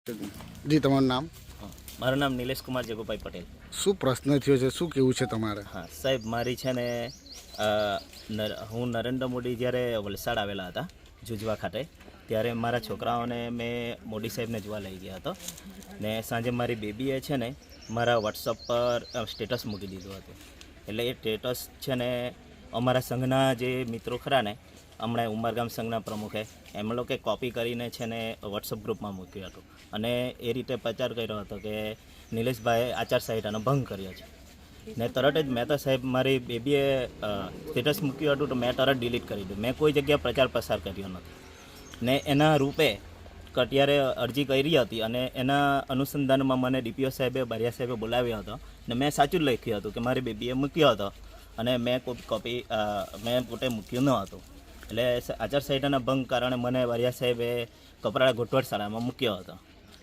જી તમારું નામ? મારું નામ નિલેશ કુમાર જગુભાઈ પટેલ. શું પ્રશ્ન થયો છે, શું કેવું છે તમારે? હા સાહેબ, મારી છે ને હું નરેન્દ્ર મોદી જ્યારે વલસાડ આવેલા હતા જુજવા ખાતે, ત્યારે મારા છોકરાઓને મેં મોદી સાહેબને જોવા લઈ ગયા હતો ને સાંજે મારી બેબીએ છે ને મારા વોટ્સઅપ પર સ્ટેટસ મૂકી દીધું હતું. એટલે એ સ્ટેટસ છે ને અમારા સંઘના જે મિત્રો ખરા ને, હમણાં ઉમરગામ સંઘના પ્રમુખે એમ લોકોએ કોપી કરીને છે ને વોટ્સઅપ ગ્રુપમાં મૂક્યું હતું અને એ રીતે પ્રચાર કર્યો હતો કે નિલેશભાઈએ આચારસંહિતાનો ભંગ કર્યો છે. ને તરત જ મેં તો સાહેબ, મારી બેબીએ સ્ટેટસ મૂક્યું હતું તો મેં તરત ડિલીટ કરી દીધું. મેં કોઈ જગ્યાએ પ્રચાર પ્રસાર કર્યો નથી ને એના રૂપે કટિયારે અરજી કરી હતી અને એના અનુસંધાનમાં મને ડીપીઓ સાહેબે, બારિયા સાહેબે બોલાવ્યો હતો ને મેં સાચું જ લખ્યું હતું કે મારી બેબીએ મૂક્યો હતો અને મેં કોપી મેં પોતે મૂક્યું ન હતું. એટલે આચારસંહિતાના ભંગ કારણે મને બારિયા સાહેબે કપરાળા ગોઠવડ શાળામાં મૂક્યો હતો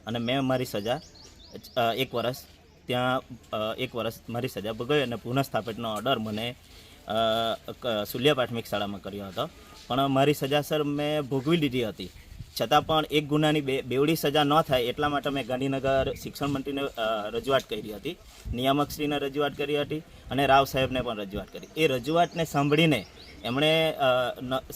અને મેં મારી સજા 1 વર્ષ ત્યાં 1 વર્ષ મારી સજા ભોગવી અને પુનઃસ્થાપિતનો ઓર્ડર મને સુલિયા પ્રાથમિક શાળામાં કર્યો હતો. પણ મારી સજા સર મેં ભોગવી લીધી હતી, છતાં પણ એક ગુનાની બેવડી સજા ન થાય એટલા માટે મેં ગાંધીનગર શિક્ષણ મંત્રીને રજૂઆત કરી હતી, નિયામકશ્રીને રજૂઆત કરી હતી અને રાવ સાહેબને પણ રજૂઆત કરી. એ રજૂઆતને સાંભળીને એમણે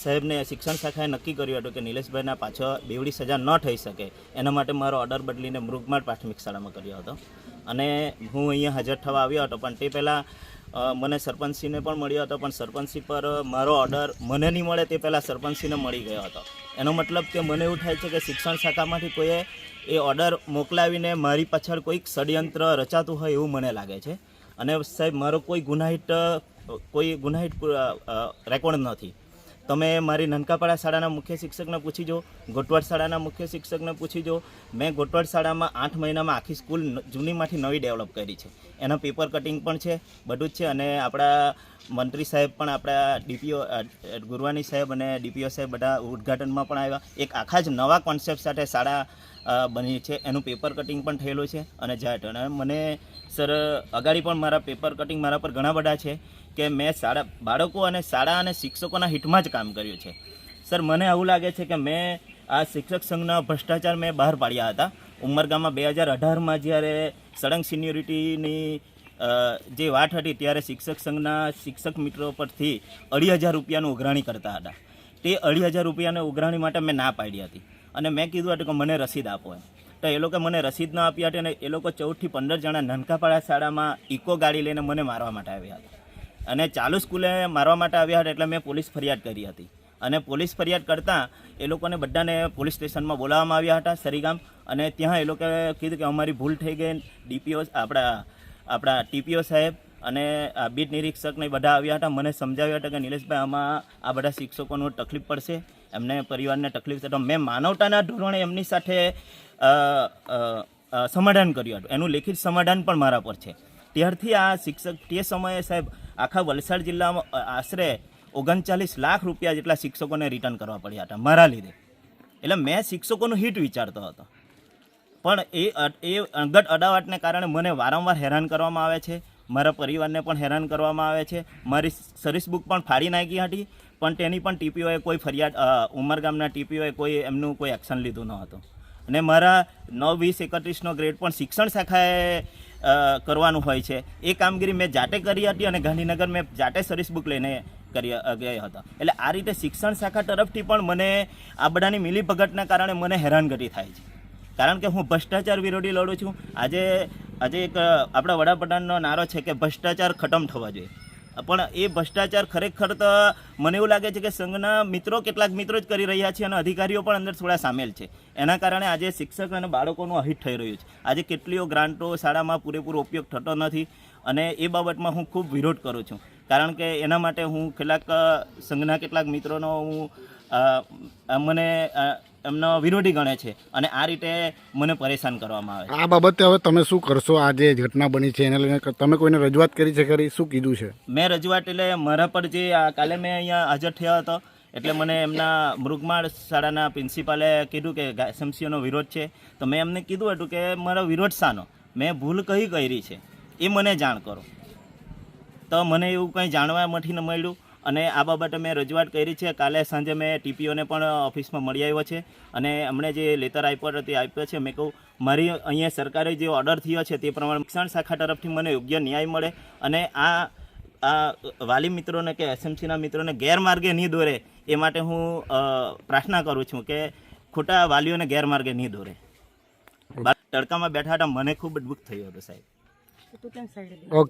સાહેબને શિક્ષણ શાખાએ નક્કી કર્યું હતું કે નિલેશભાઈના પાછળ બેવડી સજા ન થઈ શકે એના માટે મારો ઓર્ડર બદલીને મૃગમાળ પ્રાથમિક શાળામાં કર્યો હતો. અને હું અહીંયા હાજર થવા આવ્યો હતો, પણ તે પહેલાં મને સરપંચશ્રીને પણ મળ્યો હતો, પણ સરપંચશ્રી પર મારો ઓર્ડર મને નહીં મળે તે પહેલાં સરપંચશ્રીને મળી ગયો હતો. એનો મતલબ કે મને એવું થાય છે કે શિક્ષણ શાખામાંથી કોઈએ એ ઓર્ડર મોકલાવીને મારી પાછળ કોઈક ષડયંત્ર રચાતું હોય એવું મને લાગે છે. અને સાહેબ, મારો કોઈ ગુનાહિત રેકોર્ડ નથી. તમે મારી નનકાપાડા શાળાના મુખ્ય શિક્ષકને પૂછી જો, ગોટવાડ શાળાના મુખ્ય શિક્ષકને પૂછી જો. મેં ગોટવાડ શાળામાં 8 મહિનામાં આખી સ્કૂલ જૂનીમાંથી નવી ડેવલપ કરી છે. એના પેપર કટિંગ પણ છે, બધું જ છે. અને આપણા મંત્રી સાહેબ પણ, આપણા ડીપીઓ ગુરવાની સાહેબ અને ડીપીઓ સાહેબ બધા ઉદ્ઘાટનમાં પણ આવ્યા. એક આખા જ નવા કોન્સેપ્ટ સાથે શાળા બની છે, એનું પેપર કટિંગ પણ થયેલું છે અને જાય. અને મને સર અગાડી પણ મારા પેપર કટિંગ મારા પર ઘણા બધા છે કે મેં બાળકો અને શાળા અને શિક્ષકોના હિતમાં જ કામ કર્યું છે. સર, મને આવું લાગે છે કે મેં આ શિક્ષક સંઘના ભ્રષ્ટાચાર મેં બહાર પાડ્યા હતા. ઉમરગામમાં 2018માં જ્યારે સળંગ સિનિયોરિટીની જે વાત હતી ત્યારે શિક્ષક સંઘના શિક્ષક મિત્રો પરથી 2,500 રૂપિયાનું ઉઘરાણી કરતા હતા. તે 2,500 રૂપિયાની ઉઘરાણી માટે મેં ના પાડી હતી અને મેં કીધું હતું કે મને રસીદ આપો એમ. તો એ લોકો મને રસીદ ન આપી હતી અને એ લોકો 14 થી 15 જણા નનકાપાડા શાળામાં ઇકો ગાડી લઈને મને મારવા માટે આવ્યા હતા અને ચાલુ સ્કૂલે મારવા માટે આવ્યા હતા. એટલે મેં પોલીસ ફરિયાદ કરી હતી અને પોલીસ ફરિયાદ કરતાં એ લોકોને બધાને પોલીસ સ્ટેશનમાં બોલાવવામાં આવ્યા હતા સરીગામ. અને ત્યાં એ લોકોએ કીધું કે અમારી ભૂલ થઈ ગઈ. ડીપીઓ આપણા ટીપીઓ સાહેબ અને બીટ નિરીક્ષકને બધા આવ્યા હતા. મને સમજાવ્યા હતા કે નિલેશભાઈ, આમાં આ બધા શિક્ષકોનું તકલીફ પડશે, એમને પરિવારને તકલીફ છે. તો મેં માનવતાના ધોરણે એમની સાથે સમાધાન કર્યું હતું. એનું લેખિત સમાધાન પણ મારા પર છે. ત્યારથી આ શિક્ષક તે સમયે સાહેબ આખા વલસાડ જિલ્લામાં આશરે 39 લાખ રૂપિયા જેટલા શિક્ષકોને રિટર્ન કરવા પડ્યા હતા મારા લીધે. એટલે મેં શિક્ષકોનું હિત વિચારતો હતો, પણ એ અંગત અદાવતને કારણે મને વારંવાર હેરાન કરવામાં આવે છે, મારા પરિવારને પણ હેરાન કરવામાં આવે છે. મારી સર્વિસ બુક પણ ફાડી નાખી હતી, પણ તેની પણ ટીપીઓએ કોઈ ફરિયાદ, ઉમરગામના ટીપીઓએ કોઈ એમનું કોઈ એક્શન લીધું ન હતું. અને મારા 9, 20, 31નો ગ્રેડ પણ શિક્ષણ શાખાએ કરવાનું હોય છે. એ કામગીરી મેં જાતે કરી હતી અને ગાંધીનગર મેં જાતે સર્વિસ બુક લઈને ગયા હતા. એટલે આ રીતે શિક્ષણ શાખા તરફથી પણ મને આ બધાની મિલીભગતના કારણે મને હેરાનગતિ થાય છે. કારણ કે હું ભ્રષ્ટાચાર વિરોધી લડું છું. આજે એક આપણા વડાપ્રધાનનો નારો છે કે ભ્રષ્ટાચાર ખતમ થવા જોઈએ, પણ એ ભ્રષ્ટાચાર ખરેખર તો મને એવું લાગે છે કે સંઘના કેટલાક મિત્રો જ કરી રહ્યા છે અને અધિકારીઓ પણ અંદર થોડા સામેલ છે. એના કારણે આજે શિક્ષક અને બાળકોનું અહિત થઈ રહ્યું છે. આજે કેટલીઓ ગ્રાન્ટો શાળામાં પૂરેપૂરો ઉપયોગ થતો નથી અને એ બાબતમાં હું ખૂબ વિરોધ કરું છું. કારણ કે એના માટે હું સંઘના કેટલાક મિત્રોનો મને એમનો વિરોધી ગણે છે અને આ રીતે મને પરેશાન કરવામાં આવે છે. આ બાબતે હવે તમે શું કરશો? આ જે ઘટના બની છે એને લઈને તમે કોઈને રજૂઆત કરી છે ખરી? શું કીધું છે? મેં રજૂઆત એટલે મારા પર જે કાલે મેં અહીંયા હાજર થયો હતો એટલે મને એમના મૃગમાળ શાળાના પ્રિન્સિપાલે કીધું કે એસએમસીઓનો વિરોધ છે. તો મેં એમને કીધું હતું કે મારો વિરોધ શાનો, મેં ભૂલ કઈ કરી છે એ મને જાણ કરો. તો મને એવું કંઈ જાણવામાંથી ન મળ્યું અને આ બાબતે મેં રજૂઆત કરી છે. કાલે સાંજે મેં ટીપીઓને પણ ઓફિસમાં મળી આવ્યો છે અને અમને જે લેટર આપ્યો છે મેં કહું મારી અહીંયા સરકારે જે ઓર્ડર થયો છે તે પ્રમાણે શિક્ષણ શાખા તરફથી મને યોગ્ય ન્યાય મળે અને આ વાલી મિત્રોને કે એસએમસીના મિત્રોને ગેરમાર્ગે નહીં દોરે એ માટે હું પ્રાર્થના કરું છું કે ખોટા વાલીઓને ગેરમાર્ગે નહીં દોરે. તડકામાં બેઠા હતા, મને ખૂબ દુઃખ થયું હતું સાહેબ. ઓકે.